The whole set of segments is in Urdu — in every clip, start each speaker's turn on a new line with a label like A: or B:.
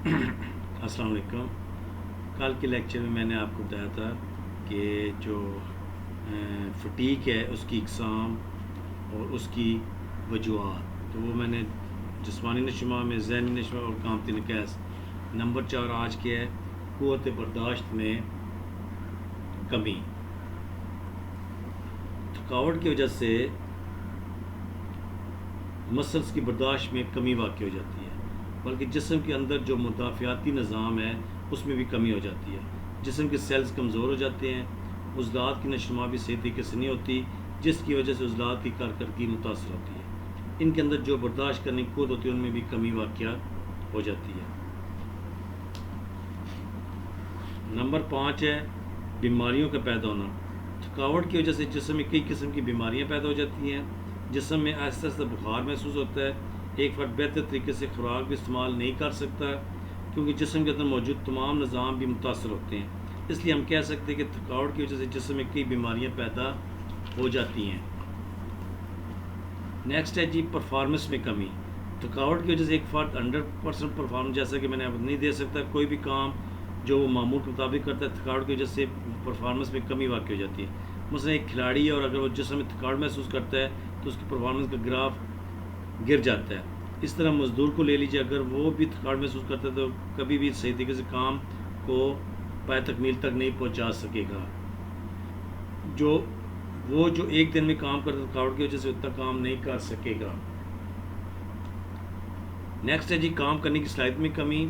A: السلام علیکم۔ کل کے لیکچر میں نے آپ کو بتایا تھا کہ جو فٹیک ہے اس کی اقسام اور اس کی وجوہات، تو وہ میں نے جسمانی نشمہ میں ذہنی نشمہ اور قامتی نقیص۔ نمبر 4 آج کے ہے قوت برداشت میں کمی۔ تھکاوٹ کی وجہ سے مسلس کی برداشت میں کمی واقع ہو جاتی ہے، بلکہ جسم کے اندر جو مدافعاتی نظام ہے اس میں بھی کمی ہو جاتی ہے۔ جسم کے سیلز کمزور ہو جاتے ہیں، عضلات کی نشوونما بھی صحیح طریقے سے نہیں ہوتی، جس کی وجہ سے عضلات کی کارکردگی متاثر ہوتی ہے۔ ان کے اندر جو برداشت کرنے کی قوت ہوتی ہے ان میں بھی کمی واقع ہو جاتی ہے۔ نمبر 5 ہے بیماریوں کا پیدا ہونا۔ تھکاوٹ کی وجہ سے جسم میں کئی قسم کی بیماریاں پیدا ہو جاتی ہیں۔ جسم میں آہستہ آہستہ بخار محسوس ہوتا ہے۔ ایک فرد بہتر طریقے سے خوراک بھی استعمال نہیں کر سکتا کیونکہ جسم کے اندر موجود تمام نظام بھی متاثر ہوتے ہیں۔ اس لیے ہم کہہ سکتے ہیں کہ تھکاوٹ کی وجہ سے جسم میں کئی بیماریاں پیدا ہو جاتی ہیں۔ نیکسٹ ہے جی پرفارمنس میں کمی۔ تھکاوٹ کی وجہ سے ایک فرد 100% پرفارمنس جیسا کہ میں نے اب نہیں دے سکتا، کوئی بھی کام جو وہ معمول کے مطابق کرتا ہے، تھکاوٹ کی وجہ سے پرفارمنس میں کمی واقع ہو جاتی ہے۔ مثلا ایک کھلاڑی ہے اور اگر وہ جسم میں تھکاوٹ محسوس کرتا ہے تو اس کی پرفارمنس کا گراف گر جاتا ہے۔ اس طرح مزدور کو لے لیجیے، اگر وہ بھی تھکاوٹ محسوس کرتا ہے تو کبھی بھی صحیح طریقے سے کام کو پائے تکمیل تک نہیں پہنچا سکے گا۔ جو ایک دن میں کام کرتا ہے تھکاوٹ کی وجہ سے اتنا کام نہیں کر سکے گا۔ نیکسٹ ہے جی کام کرنے کی صلاحیت میں کمی۔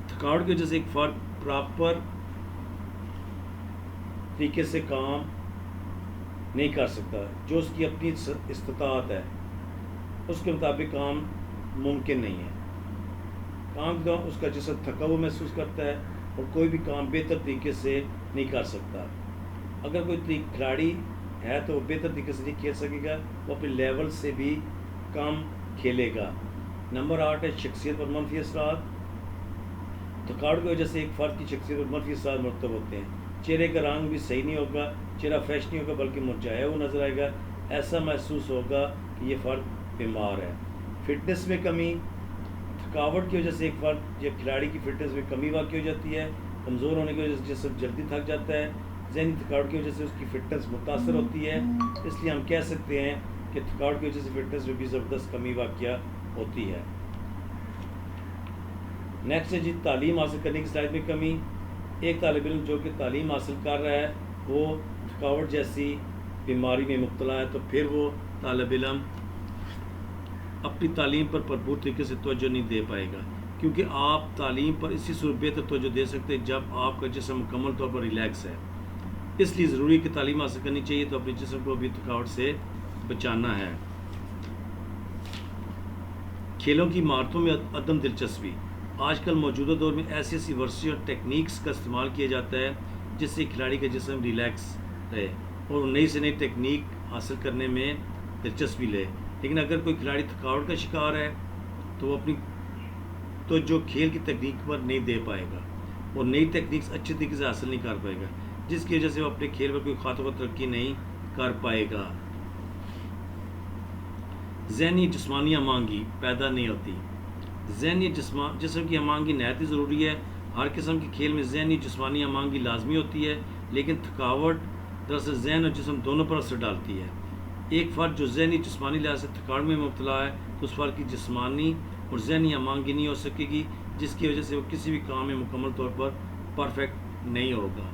A: تھکاوٹ کی وجہ سے ایک فرد پراپر طریقے سے کام نہیں کر سکتا، جو اس کی اپنی استطاعت ہے اس کے مطابق کام ممکن نہیں ہے۔ کام کے دوران اس کا جسم تھکا ہوا محسوس کرتا ہے اور کوئی بھی کام بہتر طریقے سے نہیں کر سکتا۔ اگر کوئی کھلاڑی ہے تو وہ بہتر طریقے سے نہیں کھیل سکے گا، وہ اپنے لیول سے بھی کم کھیلے گا۔ نمبر 8 ہے شخصیت پر منفی اثرات۔ تھکاوٹ کی وجہ سے ایک فرد کی شخصیت پر منفی اثرات مرتب ہوتے ہیں۔ چہرے کا رنگ بھی صحیح نہیں ہوگا، چہرہ فریش نہیں ہوگا بلکہ مرجھایا ہوا نظر آئے گا۔ ایسا محسوس ہوگا کہ یہ فرد بیمار ہے۔ فٹنس میں کمی۔ تھکاوٹ کی وجہ سے ایک فرد یا کھلاڑی کی فٹنس میں کمی واقع ہو جاتی ہے۔ کمزور ہونے کی وجہ سے جسم جلدی تھک جاتا ہے۔ ذہنی تھکاوٹ کی وجہ سے اس کی فٹنس متاثر ہوتی ہے۔ اس لیے ہم کہہ سکتے ہیں کہ تھکاوٹ کی وجہ سے فٹنس میں بھی زبردست کمی واقع ہوتی ہے۔ نیکسٹ ہے جی تعلیم حاصل کرنے کی صلاحیت میں کمی۔ ایک طالب علم جو کہ تعلیم حاصل کر رہا ہے وہ تھکاوٹ جیسی بیماری میں مبتلا ہے تو پھر وہ طالب علم اپنی تعلیم پر بھرپور طریقے سے توجہ نہیں دے پائے گا، کیونکہ آپ تعلیم پر اسی صورت بہتر توجہ دے سکتے ہیں جب آپ کا جسم مکمل طور پر ریلیکس ہے۔ اس لیے ضروری کہ تعلیم حاصل کرنی چاہیے تو اپنے جسم کو بھی تھکاوٹ سے بچانا ہے۔ کھیلوں کی مہارتوں میں عدم دلچسپی۔ آج کل موجودہ دور میں ایسی ورزشیں اور ٹیکنیکس کا استعمال کیا جاتا ہے جس سے کھلاڑی کا جسم ریلیکس رہے اور نئی سے نئی ٹیکنیک حاصل کرنے میں دلچسپی لے۔ لیکن اگر کوئی کھلاڑی تھکاوٹ کا شکار ہے تو وہ اپنی جو کھیل کی تکنیک پر نہیں دے پائے گا اور نئی ٹیکنیکس اچھی طریقے سے حاصل نہیں کر پائے گا، جس کی وجہ سے وہ اپنے کھیل پر کوئی خاطر ترقی نہیں کر پائے گا۔ ذہنی جسمانی ہم آہنگی پیدا نہیں ہوتی۔ ذہنی جسم کی ہم آہنگی نہایت ہی ضروری ہے۔ ہر قسم کے کھیل میں ذہنی جسمانی ہم آہنگی لازمی ہوتی ہے، لیکن تھکاوٹ دراصل ذہن اور جسم دونوں پر اثر ڈالتی ہے۔ ایک فرد جو ذہنی جسمانی لحاظ سے تھکاوٹ میں مبتلا ہے تو اس فرد کی جسمانی اور ذہنی ہم آہنگی نہیں ہو سکے گی، جس کی وجہ سے وہ کسی بھی کام میں مکمل طور پر پرفیکٹ نہیں ہوگا۔